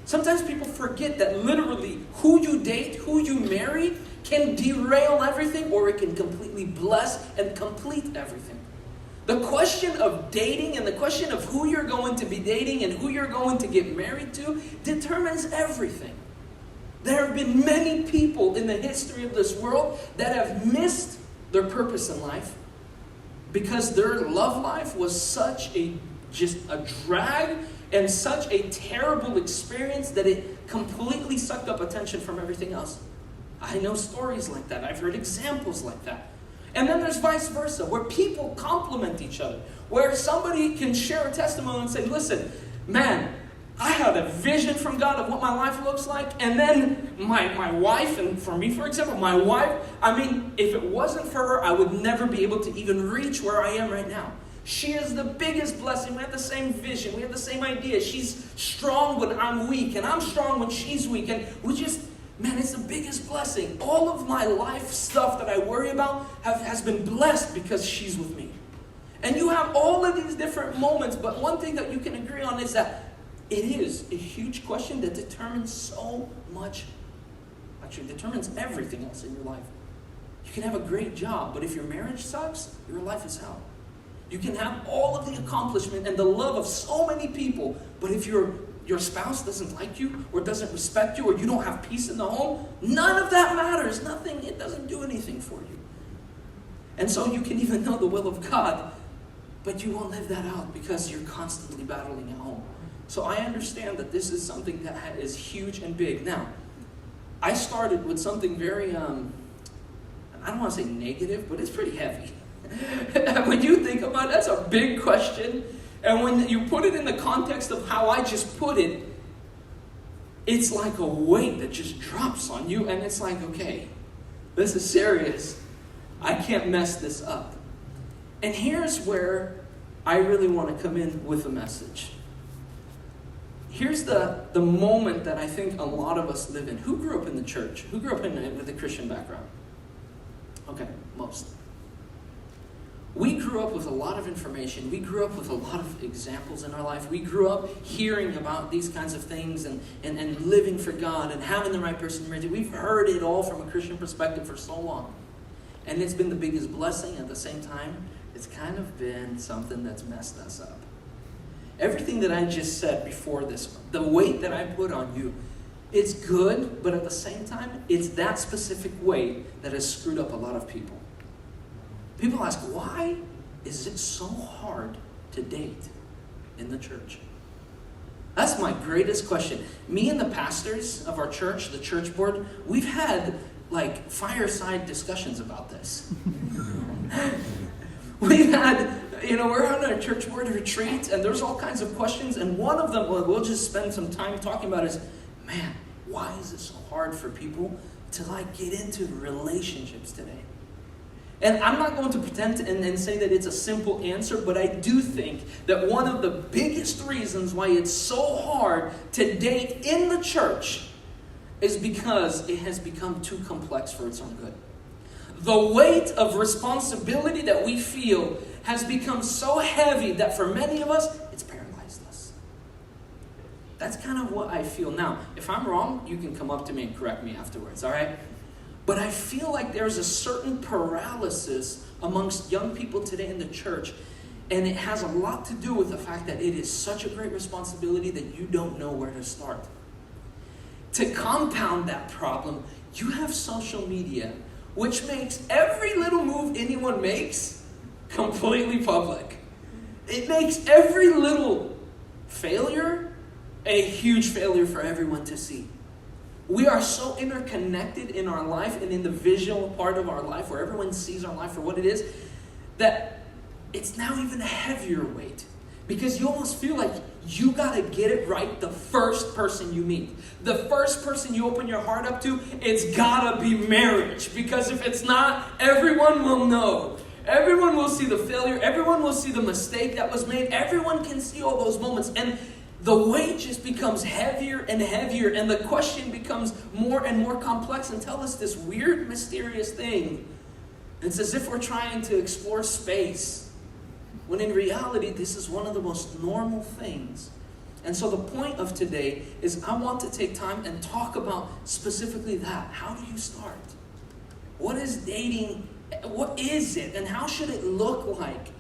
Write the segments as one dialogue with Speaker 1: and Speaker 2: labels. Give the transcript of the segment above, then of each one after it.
Speaker 1: Sometimes people forget that literally who you date, who you marry, can derail everything, or it can completely bless and complete everything. The question of dating and the question of who you're going to be dating and who you're going to get married to determines everything. There have been many people in the history of this world that have missed their purpose in life because their love life was such just a drag and such a terrible experience that it completely sucked up attention from everything else. I know stories like that. I've heard examples like that. And then there's vice versa, where people complement each other, where somebody can share a testimony and say, listen, man, I had a vision from God of what my life looks like, and then my wife, and for me, for example, my wife, if it wasn't for her, I would never be able to even reach where I am right now. She is the biggest blessing. We have the same vision. We have the same idea. She's strong when I'm weak, and I'm strong when she's weak, and it's the biggest blessing. All of my life stuff that I worry about has been blessed because she's with me. And you have all of these different moments, but one thing that you can agree on is that it is a huge question that determines so much, actually determines everything else in your life. You can have a great job, but if your marriage sucks, your life is hell. You can have all of the accomplishment and the love of so many people, but if your spouse doesn't like you or doesn't respect you or you don't have peace in the home, none of that matters. Nothing, it doesn't do anything for you. And so you can even know the will of God, but you won't live that out because you're constantly battling at home. So I understand that this is something that is huge and big. Now, I started with something very, I don't want to say negative, but it's pretty heavy. When you think about it, that's a big question. And when you put it in the context of how I just put it, it's like a weight that just drops on you. And it's like, okay, this is serious. I can't mess this up. And here's where I really want to come in with a message. Here's the moment that I think a lot of us live in. Who grew up in the church? Who grew up with a Christian background? Okay, most. We grew up with a lot of information. We grew up with a lot of examples in our life. We grew up hearing about these kinds of things and living for God and having the right person to marry. We've heard it all from a Christian perspective for so long. And it's been the biggest blessing. At the same time, it's kind of been something that's messed us up. Everything that I just said before this, the weight that I put on you, it's good, but at the same time, it's that specific weight that has screwed up a lot of people. People ask, why is it so hard to date in the church? That's my greatest question. Me and the pastors of our church, the church board, we've had fireside discussions about this. We've had, we're on a church board retreat and there's all kinds of questions, and one of them we'll just spend some time talking about is, man, why is it so hard for people to get into relationships today? And I'm not going to pretend and say that it's a simple answer, but I do think that one of the biggest reasons why it's so hard to date in the church is because it has become too complex for its own good. The weight of responsibility that we feel has become so heavy that for many of us, it's paralyzed us. That's kind of what I feel. Now, if I'm wrong, you can come up to me and correct me afterwards, all right? But I feel like there's a certain paralysis amongst young people today in the church, and it has a lot to do with the fact that it is such a great responsibility that you don't know where to start. To compound that problem, you have social media, which makes every little move anyone makes completely public. It makes every little failure a huge failure for everyone to see. We are so interconnected in our life and in the visual part of our life where everyone sees our life for what it is, that it's now even a heavier weight. Because you almost feel like you got to get it right the first person you meet. The first person you open your heart up to, it's got to be marriage. Because if it's not, everyone will know. Everyone will see the failure. Everyone will see the mistake that was made. Everyone can see all those moments. And the weight just becomes heavier and heavier, and the question becomes more and more complex until it's this weird, mysterious thing. It's as if we're trying to explore space, when in reality, this is one of the most normal things. And so the point of today is I want to take time and talk about specifically that. How do you start? What is dating? What is it? And how should it look like?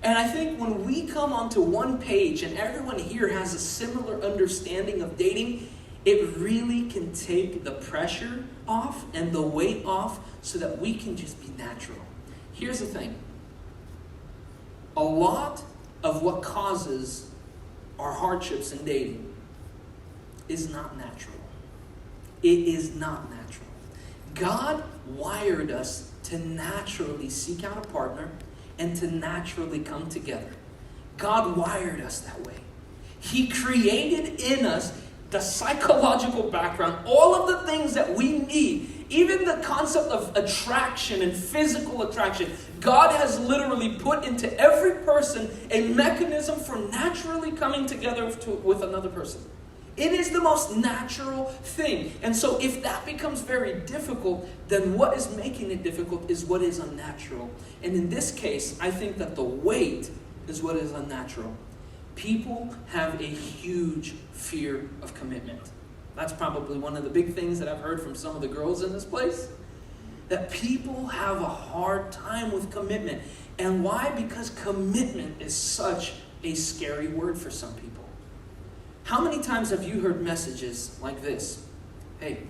Speaker 1: And I think when we come onto one page and everyone here has a similar understanding of dating, it really can take the pressure off and the weight off so that we can just be natural. Here's the thing. A lot of what causes our hardships in dating is not natural. It is not natural. God wired us to naturally seek out a partner and to naturally come together. God wired us that way. He created in us the psychological background, all of the things that we need, even the concept of attraction and physical attraction. God has literally put into every person a mechanism for naturally coming together with another person. It is the most natural thing. And so if that becomes very difficult, then what is making it difficult is what is unnatural. And in this case, I think that the weight is what is unnatural. People have a huge fear of commitment. That's probably one of the big things that I've heard from some of the girls in this place. That people have a hard time with commitment. And why? Because commitment is such a scary word for some people. How many times have you heard messages like this? Hey,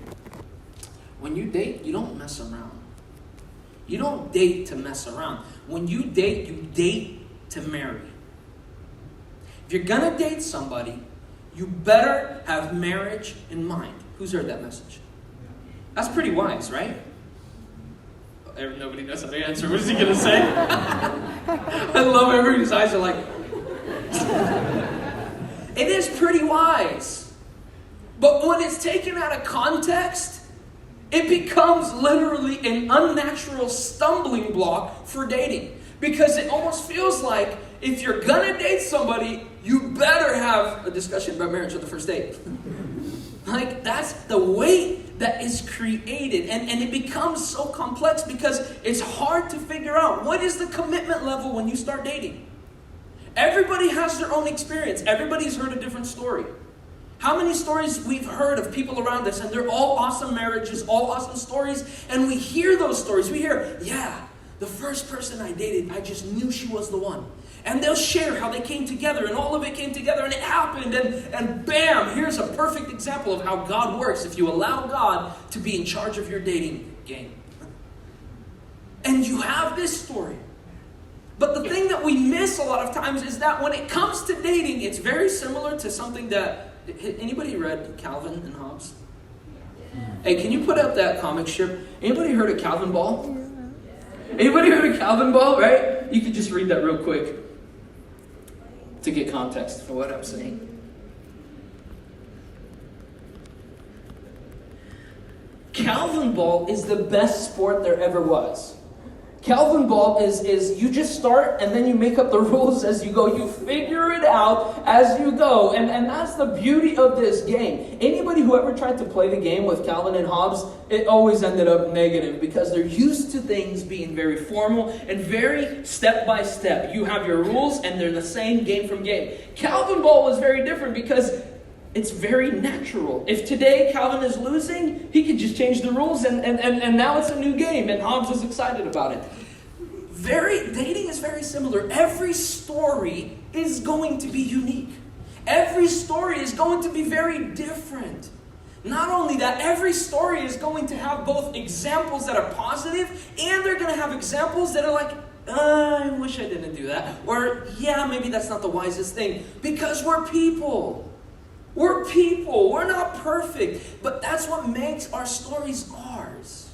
Speaker 1: when you date, you don't mess around. You don't date to mess around. When you date to marry. If you're gonna date somebody, you better have marriage in mind. Who's heard that message? That's pretty wise, right? Nobody knows how to answer. What is he gonna say? I love everybody's eyes are like... It is pretty wise. But when it's taken out of context, it becomes literally an unnatural stumbling block for dating. Because it almost feels like if you're gonna date somebody, you better have a discussion about marriage on the first date. Like, that's the weight that is created. And it becomes so complex because it's hard to figure out what is the commitment level when you start dating. Everybody has their own experience. Everybody's heard a different story. How many stories we've heard of people around us, and they're all awesome marriages, all awesome stories, and we hear those stories. We hear, yeah, the first person I dated, I just knew she was the one. And they'll share how they came together, and all of it came together, and it happened, and bam, here's a perfect example of how God works if you allow God to be in charge of your dating game. And you have this story. But the thing that we miss a lot of times is that when it comes to dating, it's very similar to something that... Anybody read Calvin and Hobbes? Hey, can you put up that comic strip? Anybody heard of Calvin Ball? Anybody heard of Calvin Ball, right? You could just read that real quick to get context for what I'm saying. Calvin Ball is the best sport there ever was. Calvin Ball is you just start and then you make up the rules as you go. You figure it out as you go. And that's the beauty of this game. Anybody who ever tried to play the game with Calvin and Hobbes, it always ended up negative because they're used to things being very formal and very step by step. You have your rules and they're the same game from game. Calvin Ball was very different because it's very natural. If today Calvin is losing, he could just change the rules and now it's a new game. And Hobbes was excited about it. Dating is very similar. Every story is going to be unique. Every story is going to be very different. Not only that, every story is going to have both examples that are positive and they're going to have examples that are like, I wish I didn't do that. Or, yeah, maybe that's not the wisest thing. Because we're people. We're people. We're not perfect. But that's what makes our stories ours.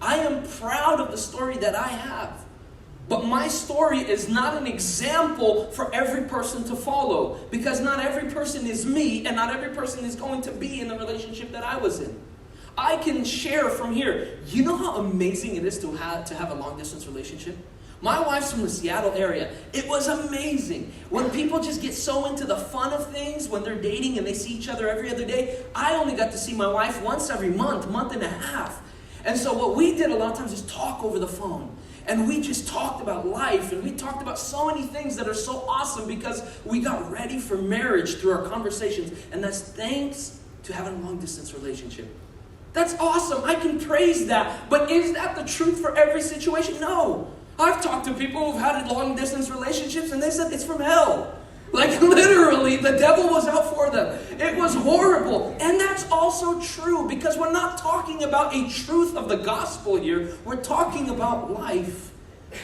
Speaker 1: I am proud of the story that I have. But my story is not an example for every person to follow. Because not every person is me, and not every person is going to be in the relationship that I was in. I can share from here. You know how amazing it is to have a long-distance relationship? My wife's from the Seattle area. It was amazing. When people just get so into the fun of things, when they're dating and they see each other every other day, I only got to see my wife once every month and a half. And so what we did a lot of times is talk over the phone. And we just talked about life, and we talked about so many things that are so awesome because we got ready for marriage through our conversations. And that's thanks to having a long-distance relationship. That's awesome. I can praise that. But is that the truth for every situation? No. I've talked to people who've had long-distance relationships, and they said it's from hell. Like literally, the devil was out for them. It was horrible. And that's also true because we're not talking about a truth of the gospel here. We're talking about life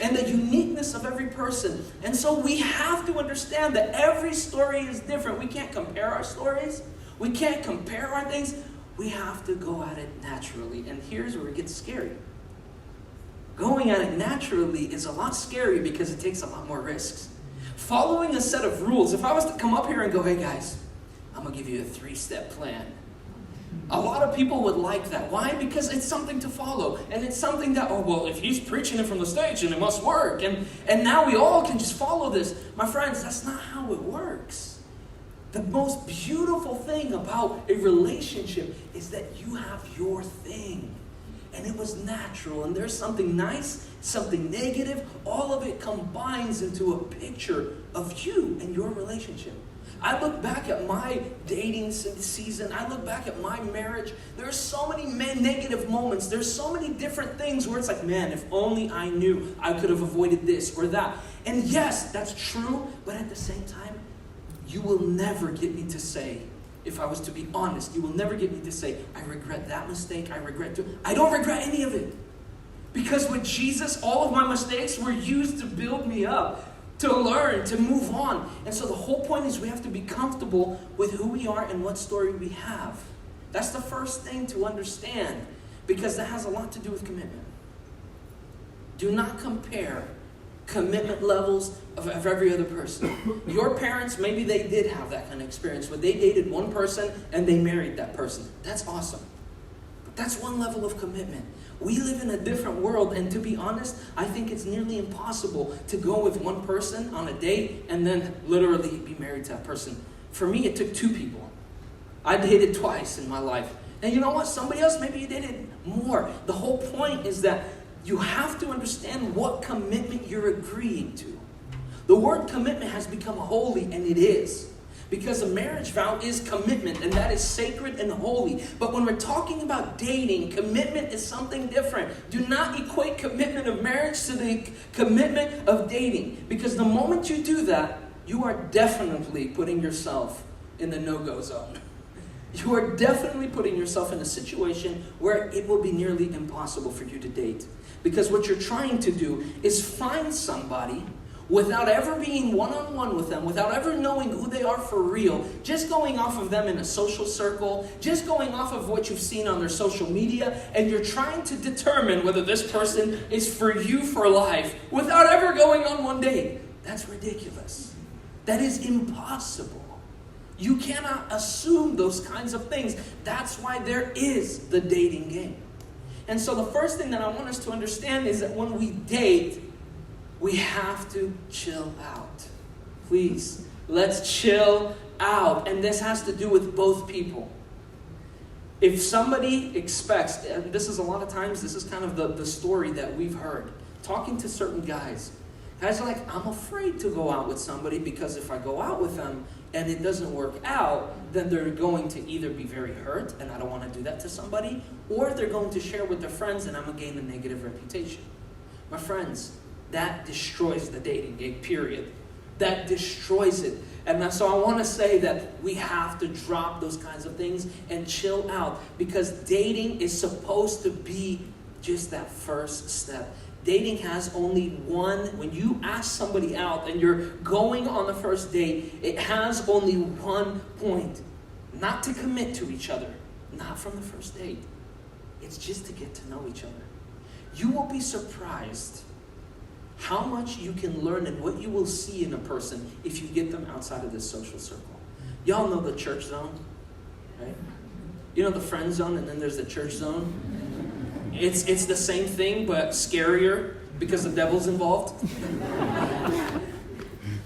Speaker 1: and the uniqueness of every person. And so we have to understand that every story is different. We can't compare our stories. We can't compare our things. We have to go at it naturally. And here's where it gets scary. Going at it naturally is a lot scary because it takes a lot more risks. Following a set of rules. If I was to come up here and go, hey guys, I'm going to give you a 3-step plan. A lot of people would like that. Why? Because it's something to follow. And it's something that, oh, well, if he's preaching it from the stage, then it must work. And now we all can just follow this. My friends, that's not how it works. The most beautiful thing about a relationship is that you have your thing. And it was natural. And there's something nice, something negative. All of it combines into a picture of you and your relationship. I look back at my dating season. I look back at my marriage. There's so many negative moments. There's so many different things where it's like, man, if only I knew, I could have avoided this or that. And yes, that's true. But at the same time, you will never get me to say, if I was to be honest, you will never get me to say, I regret that mistake. I don't regret any of it. Because with Jesus, all of my mistakes were used to build me up, to learn, to move on. And so the whole point is we have to be comfortable with who we are and what story we have. That's the first thing to understand, because that has a lot to do with commitment. Do not compare commitment levels of every other person. Your parents, maybe they did have that kind of experience where they dated one person and they married that person. That's awesome. But that's one level of commitment. We live in a different world, and to be honest, I think it's nearly impossible to go with one person on a date and then literally be married to that person. For me, it took 2 people. I dated twice in my life. And you know what? Somebody else, maybe you dated more. The whole point is that you have to understand what commitment you're agreeing to. The word commitment has become holy, and it is. Because a marriage vow is commitment, and that is sacred and holy. But when we're talking about dating, commitment is something different. Do not equate commitment of marriage to the commitment of dating. Because the moment you do that, you are definitely putting yourself in the no-go zone. You are definitely putting yourself in a situation where it will be nearly impossible for you to date. Because what you're trying to do is find somebody without ever being one-on-one with them, without ever knowing who they are for real, just going off of them in a social circle, just going off of what you've seen on their social media, and you're trying to determine whether this person is for you for life without ever going on one date. That's ridiculous. That is impossible. You cannot assume those kinds of things. That's why there is the dating game. And so the first thing that I want us to understand is that when we date, we have to chill out. Please, let's chill out. And this has to do with both people. If somebody expects, and this is a lot of times, this is kind of the story that we've heard, talking to certain guys. Guys are like, I'm afraid to go out with somebody because if I go out with them and it doesn't work out, then they're going to either be very hurt, and I don't want to do that to somebody, or they're going to share with their friends and I'm going to gain a negative reputation. My friends, that destroys the dating game, period. That destroys it. And so I want to say that we have to drop those kinds of things and chill out, because dating is supposed to be just that first step. Dating has only one, when you ask somebody out and you're going on the first date, it has only one point. Not to commit to each other. Not from the first date. It's just to get to know each other. You will be surprised how much you can learn and what you will see in a person if you get them outside of this social circle. Y'all know the church zone, right? You know the friend zone, and then there's the church zone. It's the same thing, but scarier because the devil's involved.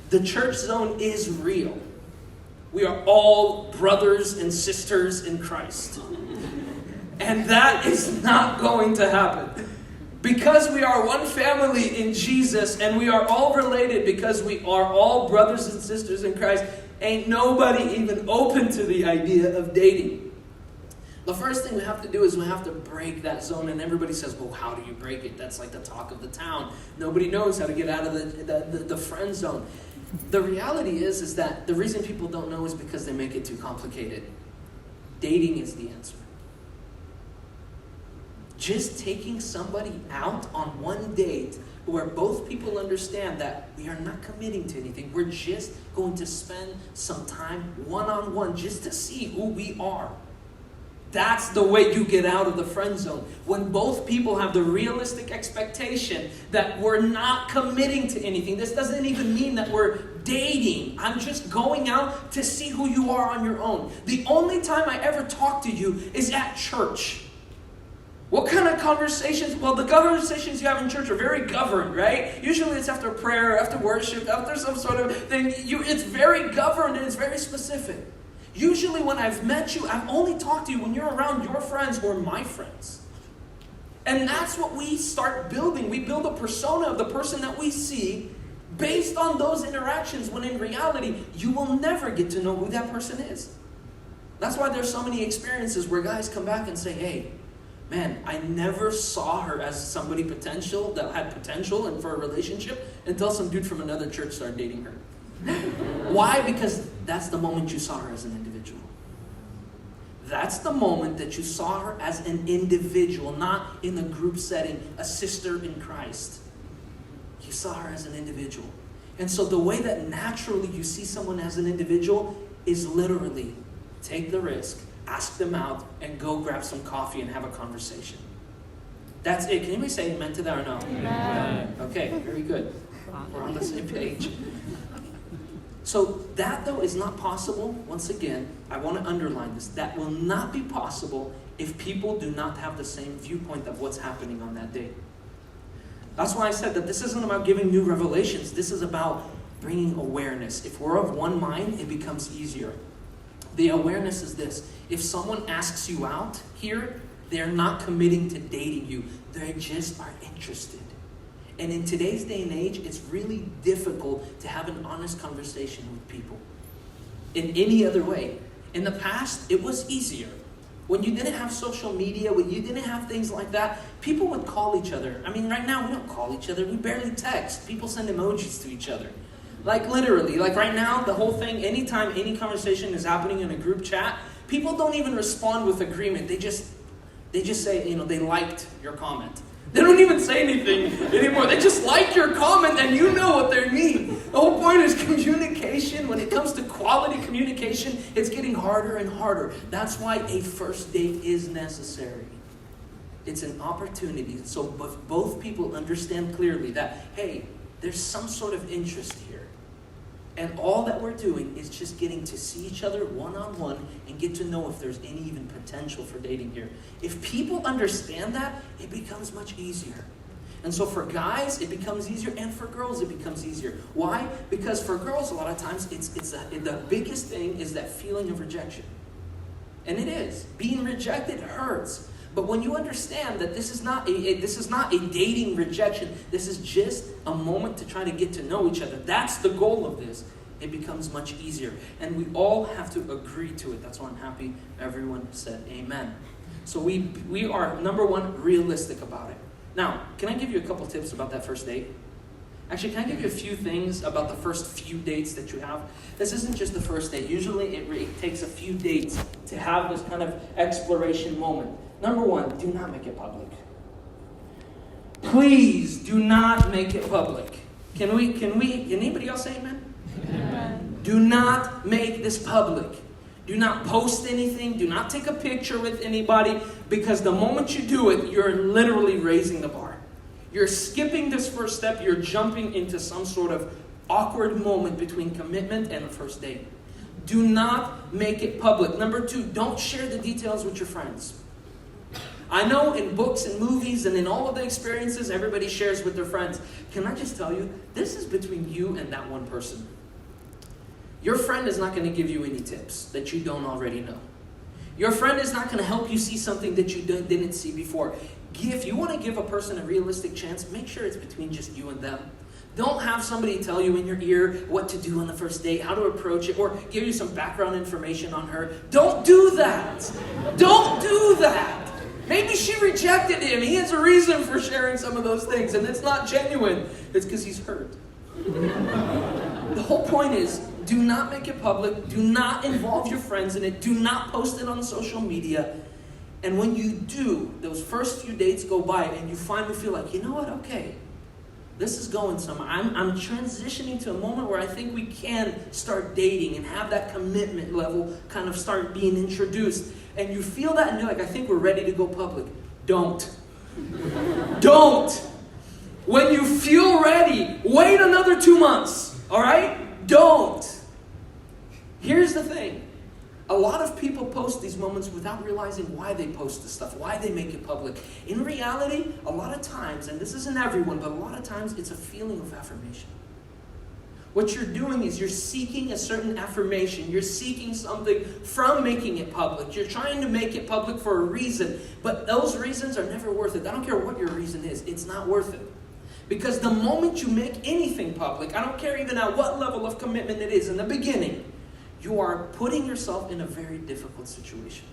Speaker 1: The church zone is real. We are all brothers and sisters in Christ. And that is not going to happen. Because we are one family in Jesus and we are all related because we are all brothers and sisters in Christ, ain't nobody even open to the idea of dating. The first thing we have to do is we have to break that zone. And everybody says, well, how do you break it? That's like the talk of the town. Nobody knows how to get out of the friend zone. The reality is that the reason people don't know is because they make it too complicated. Dating is the answer. Just taking somebody out on one date where both people understand that we are not committing to anything. We're just going to spend some time one-on-one just to see who we are. That's the way you get out of the friend zone. When both people have the realistic expectation that we're not committing to anything. This doesn't even mean that we're dating. I'm just going out to see who you are on your own. The only time I ever talk to you is at church. What kind of conversations? Well, the conversations you have in church are very governed, right? Usually it's after prayer, after worship, after some sort of thing. It's very governed and it's very specific. Usually when I've met you, I've only talked to you when you're around your friends or my friends. And that's what we start building. We build a persona of the person that we see based on those interactions, when in reality, you will never get to know who that person is. That's why there's so many experiences where guys come back and say, hey, man, I never saw her as somebody that had potential and for a relationship until some dude from another church started dating her. Why? Because that's the moment you saw her as an individual. That's the moment that you saw her as an individual, not in the group setting, a sister in Christ. You saw her as an individual. And so the way that naturally you see someone as an individual is literally take the risk, ask them out, and go grab some coffee and have a conversation. That's it. Can anybody say amen to that or no?
Speaker 2: Amen.
Speaker 1: Okay, very good. We're on the same page. So that, though, is not possible. Once again, I want to underline this. That will not be possible if people do not have the same viewpoint of what's happening on that day. That's why I said that this isn't about giving new revelations. This is about bringing awareness. If we're of one mind, it becomes easier. The awareness is this. If someone asks you out here, they're not committing to dating you. They just are interested. And in today's day and age, it's really difficult to have an honest conversation with people in any other way. In the past, it was easier. When you didn't have social media, when you didn't have things like that, people would call each other. I mean, right now, we don't call each other. We barely text. People send emojis to each other. Like literally, like right now, the whole thing, anytime any conversation is happening in a group chat, people don't even respond with agreement. They just say, they liked your comment. They don't even say anything anymore. They just like your comment and you know what they mean. The whole point is communication. When it comes to quality communication, it's getting harder and harder. That's why a first date is necessary. It's an opportunity. So both people understand clearly that, hey, there's some sort of interest here. And all that we're doing is just getting to see each other one-on-one and get to know if there's any even potential for dating here. If people understand that, it becomes much easier. And so for guys, it becomes easier, and for girls, it becomes easier. Why? Because for girls, a lot of times, the biggest thing is that feeling of rejection. And it is. Being rejected hurts. But when you understand that this is not a dating rejection, this is just a moment to try to get to know each other. That's the goal of this. It becomes much easier. And we all have to agree to it. That's why I'm happy everyone said amen. So we are, number one, realistic about it. Now, can I give you a couple tips about that first date? Actually, can I give you a few things about the first few dates that you have? This isn't just the first date. Usually it takes a few dates to have this kind of exploration moment. Number one, do not make it public. Please do not make it public. Can anybody else say amen?
Speaker 2: Amen.
Speaker 1: Do not make this public. Do not post anything. Do not take a picture with anybody, because the moment you do it, you're literally raising the bar. You're skipping this first step. You're jumping into some sort of awkward moment between commitment and a first date. Do not make it public. Number two, don't share the details with your friends. I know in books and movies and in all of the experiences everybody shares with their friends. Can I just tell you, this is between you and that one person. Your friend is not going to give you any tips that you don't already know. Your friend is not going to help you see something that you didn't see before. If you want to give a person a realistic chance, make sure it's between just you and them. Don't have somebody tell you in your ear what to do on the first date, how to approach it, or give you some background information on her. Don't do that. Don't do that. Maybe she rejected him. He has a reason for sharing some of those things, and it's not genuine. It's because he's hurt. The whole point is, do not make it public. Do not involve your friends in it. Do not post it on social media. And when you do, those first few dates go by, and you finally feel like, you know what, okay, this is going somewhere. I'm transitioning to a moment where I think we can start dating and have that commitment level kind of start being introduced. And you feel that and you're like, I think we're ready to go public. Don't. Don't. When you feel ready, wait another 2 months. All right? Don't. Here's the thing. A lot of people post these moments without realizing why they post this stuff, why they make it public. In reality, a lot of times, and this isn't everyone, but a lot of times it's a feeling of affirmation. What you're doing is you're seeking a certain affirmation. You're seeking something from making it public. You're trying to make it public for a reason, but those reasons are never worth it. I don't care what your reason is. It's not worth it. Because the moment you make anything public, I don't care even at what level of commitment it is in the beginning, you are putting yourself in a very difficult situation.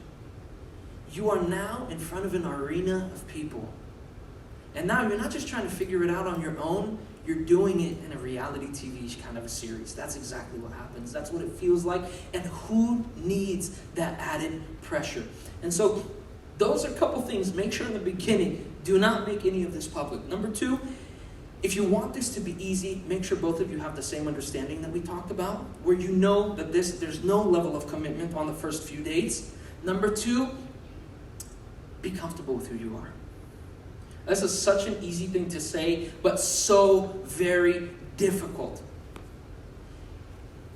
Speaker 1: You are now in front of an arena of people. And now you're not just trying to figure it out on your own, you're doing it in a reality TV kind of a series. That's exactly what happens. That's what it feels like. And who needs that added pressure? And so those are a couple things. Make sure in the beginning, do not make any of this public. Number 2, if you want this to be easy, make sure both of you have the same understanding that we talked about, where you know that there's no level of commitment on the first few dates. Number 2, be comfortable with who you are. This is such an easy thing to say, but so very difficult.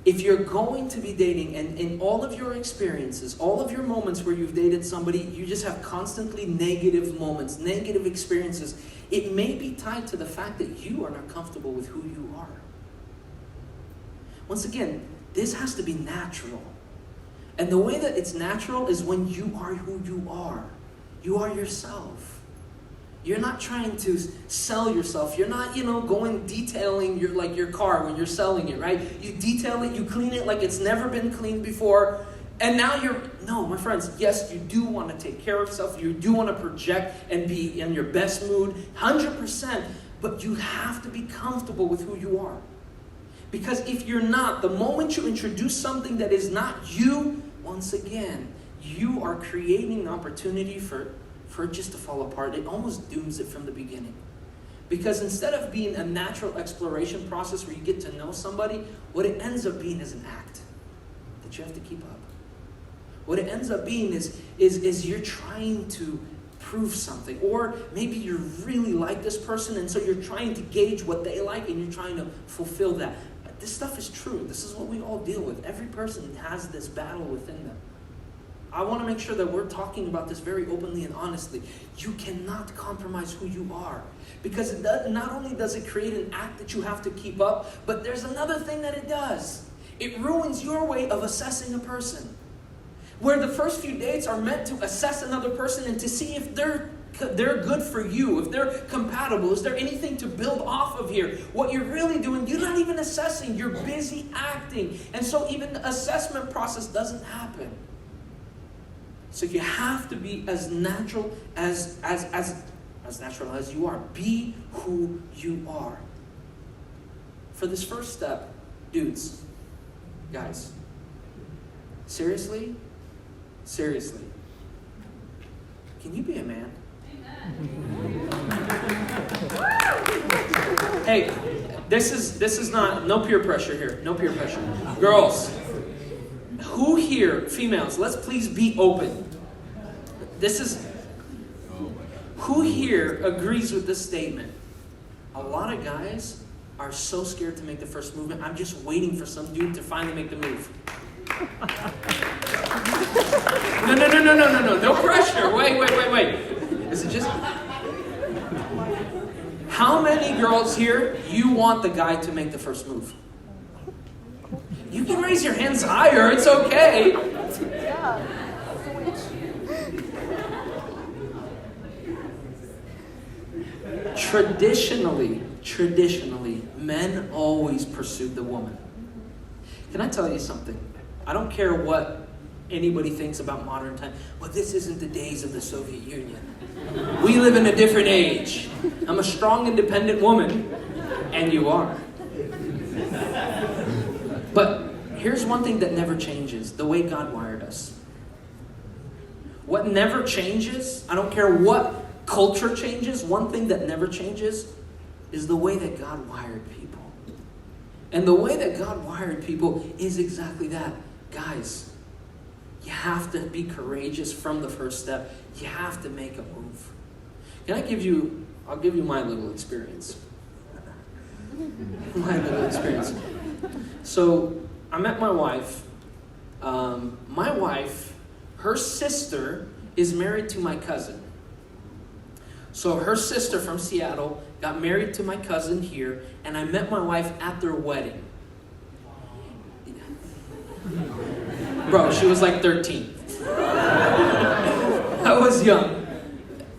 Speaker 1: If you're going to be dating, and in all of your experiences, all of your moments where you've dated somebody, you just have constantly negative moments, negative experiences, it may be tied to the fact that you are not comfortable with who you are. Once again, this has to be natural. And the way that it's natural is when you are who you are. You are yourself. You're not trying to sell yourself. You're not, going detailing your car when you're selling it, right? You detail it, you clean it like it's never been cleaned before. And now no, my friends, yes, you do want to take care of yourself. You do want to project and be in your best mood, 100%. But you have to be comfortable with who you are. Because if you're not, the moment you introduce something that is not you, once again, you are creating an opportunity for it just to fall apart. It almost dooms it from the beginning. Because instead of being a natural exploration process where you get to know somebody, what it ends up being is an act that you have to keep up. What it ends up being is you're trying to prove something. Or maybe you really like this person, and so you're trying to gauge what they like, and you're trying to fulfill that. But this stuff is true. This is what we all deal with. Every person has this battle within them. I want to make sure that we're talking about this very openly and honestly. You cannot compromise who you are. Because not only does it create an act that you have to keep up, but there's another thing that it does. It ruins your way of assessing a person. Where the first few dates are meant to assess another person and to see if they're good for you, if they're compatible, is there anything to build off of here? What you're really doing, you're not even assessing, you're busy acting. And so even the assessment process doesn't happen. So you have to be as natural as natural as you are. Be who you are. For this first step, dudes, guys, seriously, can you be a man? Hey, this is not, no peer pressure here, no peer pressure. Girls, who here, females, let's please be open. Who here agrees with this statement? A lot of guys are so scared to make the first movement. I'm just waiting for some dude to finally make the move. No. No pressure. Wait. Is it just... How many girls here, you want the guy to make the first move? You can raise your hands higher. It's okay. Traditionally, men always pursued the woman. Can I tell you something? I don't care what anybody thinks about modern time, but this isn't the days of the Soviet Union. We live in a different age. I'm a strong, independent woman, and you are. But here's one thing that never changes, the way God wired us. What never changes, I don't care what culture changes, one thing that never changes is the way that God wired people. And the way that God wired people is exactly that. Guys, you have to be courageous from the first step. You have to make a move. I'll give you my little experience. My little experience. So, I met my wife. Her sister is married to my cousin. So her sister from Seattle got married to my cousin here, and I met my wife at their wedding. Bro, she was like 13. I was young.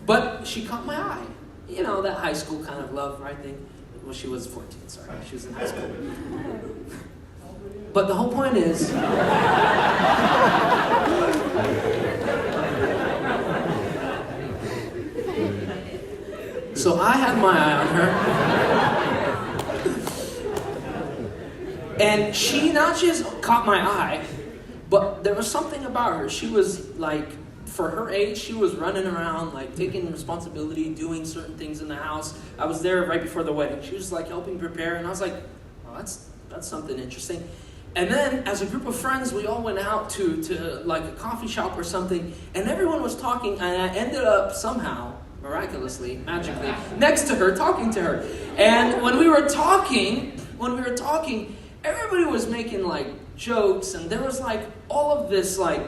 Speaker 1: But she caught my eye. You know, that high school kind of love, right thing. Well, she was 14, sorry. She was in high school. But the whole point is... So I had my eye on her. And she not just caught my eye, but there was something about her. She was like, for her age, she was running around, like taking responsibility, doing certain things in the house. I was there right before the wedding. She was like helping prepare, and I was like, well, that's something interesting. And then, as a group of friends, we all went out to like a coffee shop or something, and everyone was talking, and I ended up somehow, miraculously, magically, next to her, talking to her. And when we were talking, everybody was making like jokes, and there was like all of this like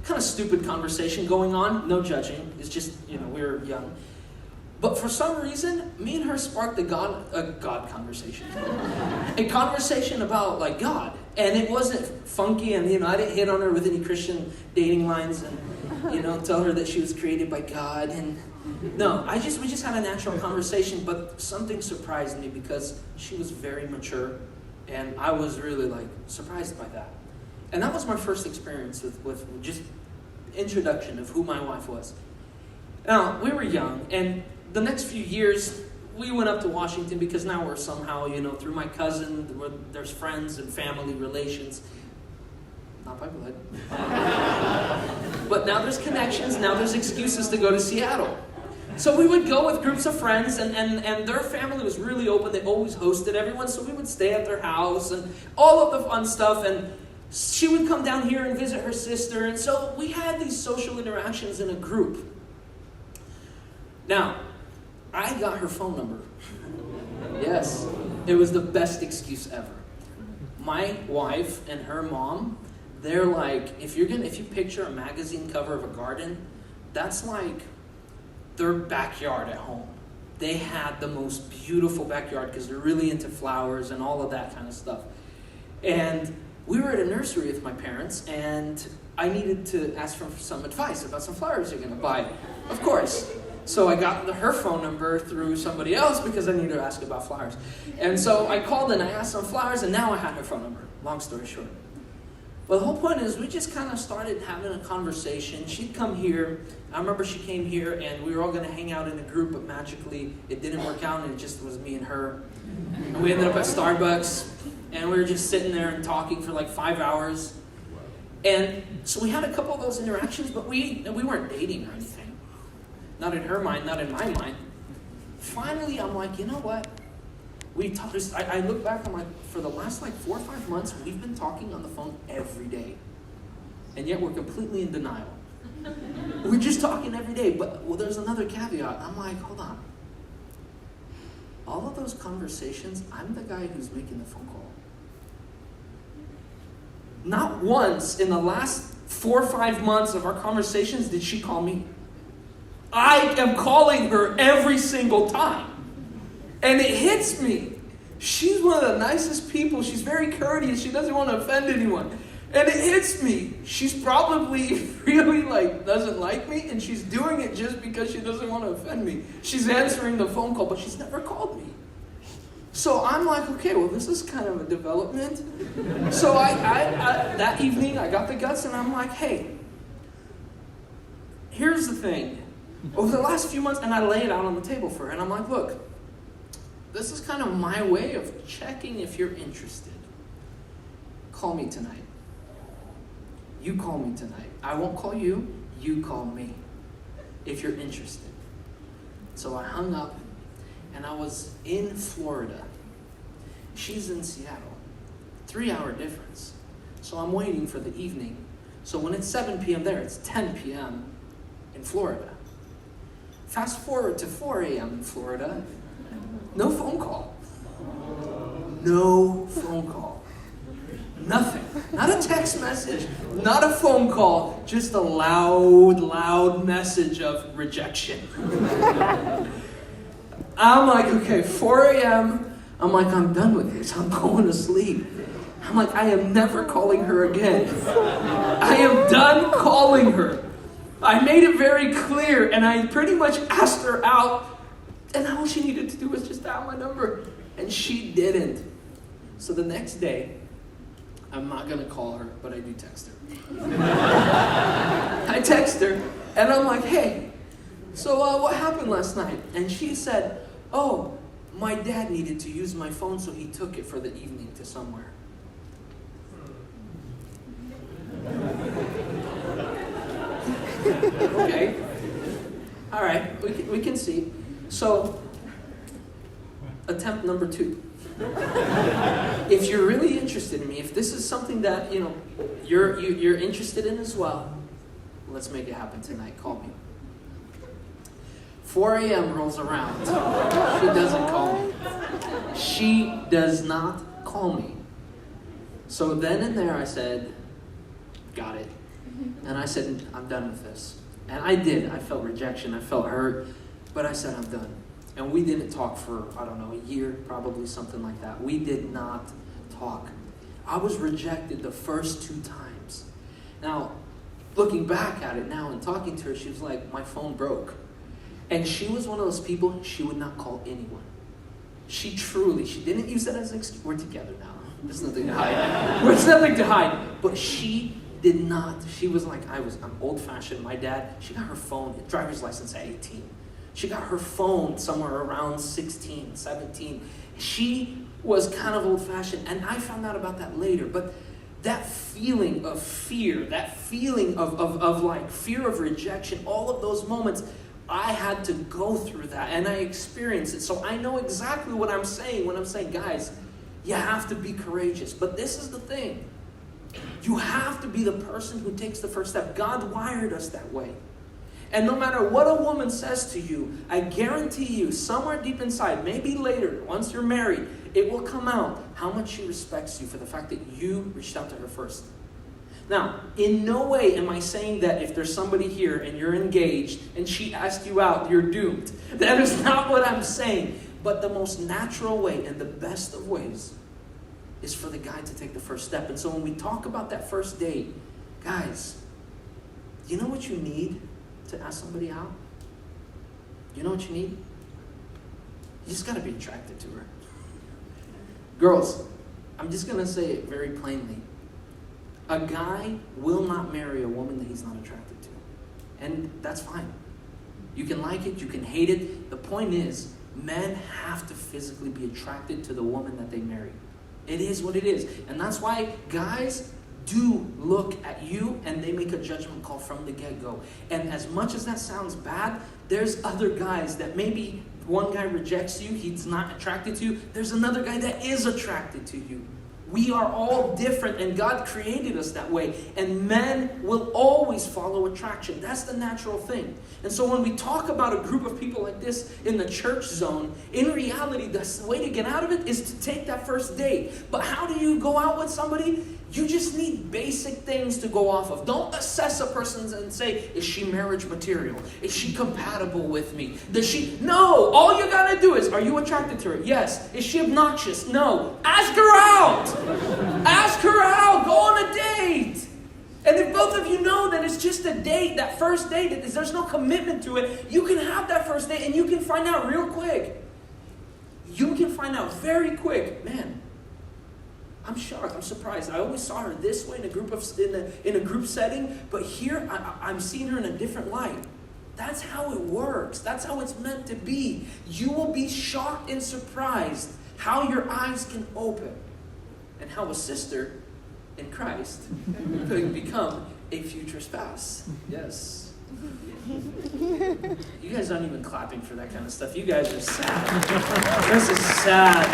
Speaker 1: kind of stupid conversation going on. No judging. It's just, we were young. But for some reason, me and her sparked a God conversation. A conversation about like God. And it wasn't funky, and I didn't hit on her with any Christian dating lines and tell her that she was created by God. And no, we just had a natural conversation, but something surprised me because she was very mature, and I was really like surprised by that. And that was my first experience with just introduction of who my wife was. Now, we were young, and the next few years, we went up to Washington because now we're somehow, through my cousin, there's friends and family relations. Not by blood. But now there's connections, now there's excuses to go to Seattle. So we would go with groups of friends, and their family was really open. They always hosted everyone, so we would stay at their house and all of the fun stuff. And she would come down here and visit her sister. And so we had these social interactions in a group. Now, I got her phone number. Yes, it was the best excuse ever. My wife and her mom, they're like, if you picture a magazine cover of a garden, that's like their backyard at home. They had the most beautiful backyard because they're really into flowers and all of that kind of stuff. And we were at a nursery with my parents, and I needed to ask for some advice about some flowers you're going to buy. Of course. So I got her phone number through somebody else because I needed to ask about flowers. And so I called and I asked on flowers, and now I had her phone number. Long story short. But the whole point is we just kind of started having a conversation. She'd come here. I remember she came here, and we were all going to hang out in a group, but magically it didn't work out, and it just was me and her. And we ended up at Starbucks, and we were just sitting there and talking for like 5 hours. And so we had a couple of those interactions, but we weren't dating or anything. Not in her mind, not in my mind. Finally, I'm like, you know what? We talked. I look back, I'm like, for the last 4 or 5 months, we've been talking on the phone every day. And yet we're completely in denial. We're just talking every day. But there's another caveat. I'm like, hold on. All of those conversations, I'm the guy who's making the phone call. Not once in the last 4 or 5 months of our conversations did she call me. I am calling her every single time. And it hits me. She's one of the nicest people. She's very courteous. She doesn't want to offend anyone. And it hits me. She's probably really doesn't like me, and she's doing it just because she doesn't want to offend me. She's answering the phone call, but she's never called me. So I'm like, okay, well, this is kind of a development. So I that evening, I got the guts, and I'm like, hey, here's the thing. Over the last few months, and I lay it out on the table for her, and I'm like, look, this is kind of my way of checking if you're interested. Call me tonight. You call me tonight. I won't call you. You call me if you're interested. So I hung up, and I was in Florida. She's in Seattle. 3-hour difference. So I'm waiting for the evening. So when it's 7 p.m. there, it's 10 p.m. in Florida. Fast forward to 4 a.m. in Florida. No phone call. No phone call. Nothing. Not a text message. Not a phone call. Just a loud message of rejection. I'm like, okay, 4 a.m. I'm like, I'm done with this. I'm going to sleep. I'm like, I am never calling her again. I am done calling her. I made it very clear, and I pretty much asked her out, and all she needed to do was just dial my number, and she didn't. So the next day, I'm not going to call her, but I do text her. I text her, and I'm like, hey, so what happened last night? And she said, oh, my dad needed to use my phone, so he took it for the evening to somewhere. Okay. All right, we can see. So, attempt number 2. If you're really interested in me, if this is something that you're interested in as well, let's make it happen tonight. Call me. 4 a.m. rolls around. She doesn't call me. She does not call me. So then and there I said, got it. And I said, I'm done with this. And I did. I felt rejection. I felt hurt. But I said, I'm done. And we didn't talk for, I don't know, a year, probably something like that. We did not talk. I was rejected the first 2 times. Now, looking back at it now and talking to her, she was like, my phone broke. And she was one of those people, she would not call anyone. She didn't use that as an excuse. We're together now. There's nothing to hide. There's nothing to hide. But she did not. She was like, I'm old-fashioned. My dad, she got her phone, driver's license at 18. She got her phone somewhere around 16, 17. She was kind of old-fashioned, and I found out about that later. But that feeling of fear, that feeling of fear of rejection, all of those moments, I had to go through that, and I experienced it. So I know exactly what I'm saying when I'm saying, guys, you have to be courageous. But this is the thing. You have to be the person who takes the first step. God wired us that way. And no matter what a woman says to you, I guarantee you, somewhere deep inside, maybe later, once you're married, it will come out how much she respects you for the fact that you reached out to her first. Now, in no way am I saying that if there's somebody here and you're engaged and she asked you out, you're doomed. That is not what I'm saying. But the most natural way and the best of ways is for the guy to take the first step. And so when we talk about that first date, guys, you know what you need to ask somebody out? You know what you need? You just got to be attracted to her. Girls, I'm just going to say it very plainly. A guy will not marry a woman that he's not attracted to. And that's fine. You can like it, you can hate it. The point is, men have to physically be attracted to the woman that they marry. It is what it is. And that's why guys do look at you and they make a judgment call from the get-go. And as much as that sounds bad, there's other guys that maybe one guy rejects you, he's not attracted to you. There's another guy that is attracted to you. We are all different, and God created us that way. And men will always follow attraction. That's the natural thing. And so when we talk about a group of people like this in the church zone, in reality, the way to get out of it is to take that first date. But how do you go out with somebody? You just need basic things to go off of. Don't assess a person and say, is she marriage material? Is she compatible with me? Does she? No! All you gotta do is, are you attracted to her? Yes. Is she obnoxious? No. Ask her out. Ask her out. Go on a date. And if both of you know that it's just a date, that first date, there's no commitment to it, you can have that first date and you can find out real quick. You can find out very quick, man, I'm shocked, I'm surprised. I always saw her this way in a group setting, but here I'm seeing her in a different light. That's how it works. That's how it's meant to be. You will be shocked and surprised how your eyes can open and how a sister in Christ can become a future spouse. Yes. You guys aren't even clapping for that kind of stuff. You guys are sad. This is sad.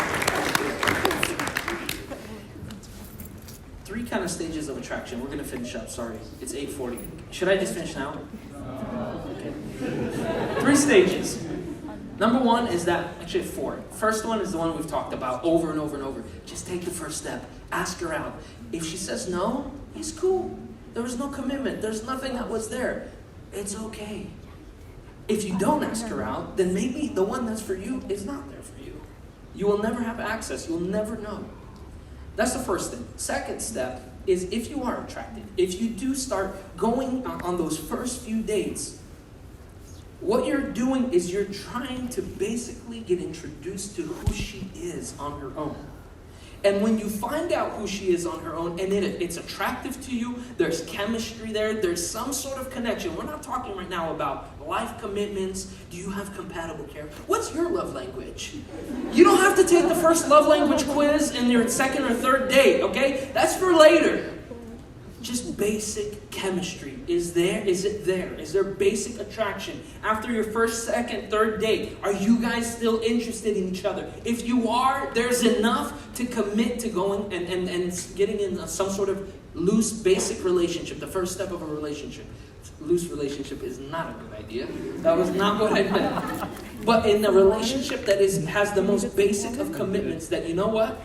Speaker 1: 3 kind of stages of attraction. We're going to finish up. Sorry. It's 8:40. Should I just finish now? Okay. 3 stages. Number 1 is that, actually 4. First one is the one we've talked about over and over and over. Just take the first step. Ask her out. If she says no, it's cool. There was no commitment. There's nothing that was there. It's okay. If you don't ask her out, then maybe the one that's for you is not there for you. You will never have access. You'll never know. That's the first thing. Second step is if you are attracted, if you do start going on those first few dates, what you're doing is you're trying to basically get introduced to who she is on her own. And when you find out who she is on her own, and it's attractive to you, there's chemistry there, there's some sort of connection. We're not talking right now about life commitments. Do you have compatible care? What's your love language? You don't have to take the first love language quiz in your second or third date, okay? That's for later. Just basic chemistry. Is it there? Is there basic attraction? After your first, second, third date, are you guys still interested in each other? If you are, there's enough to commit to going and getting in some sort of loose, basic relationship. The first step of a relationship. Loose relationship is not a good idea. That was not what I meant. But in a relationship that has the most basic of commitments, that you know what?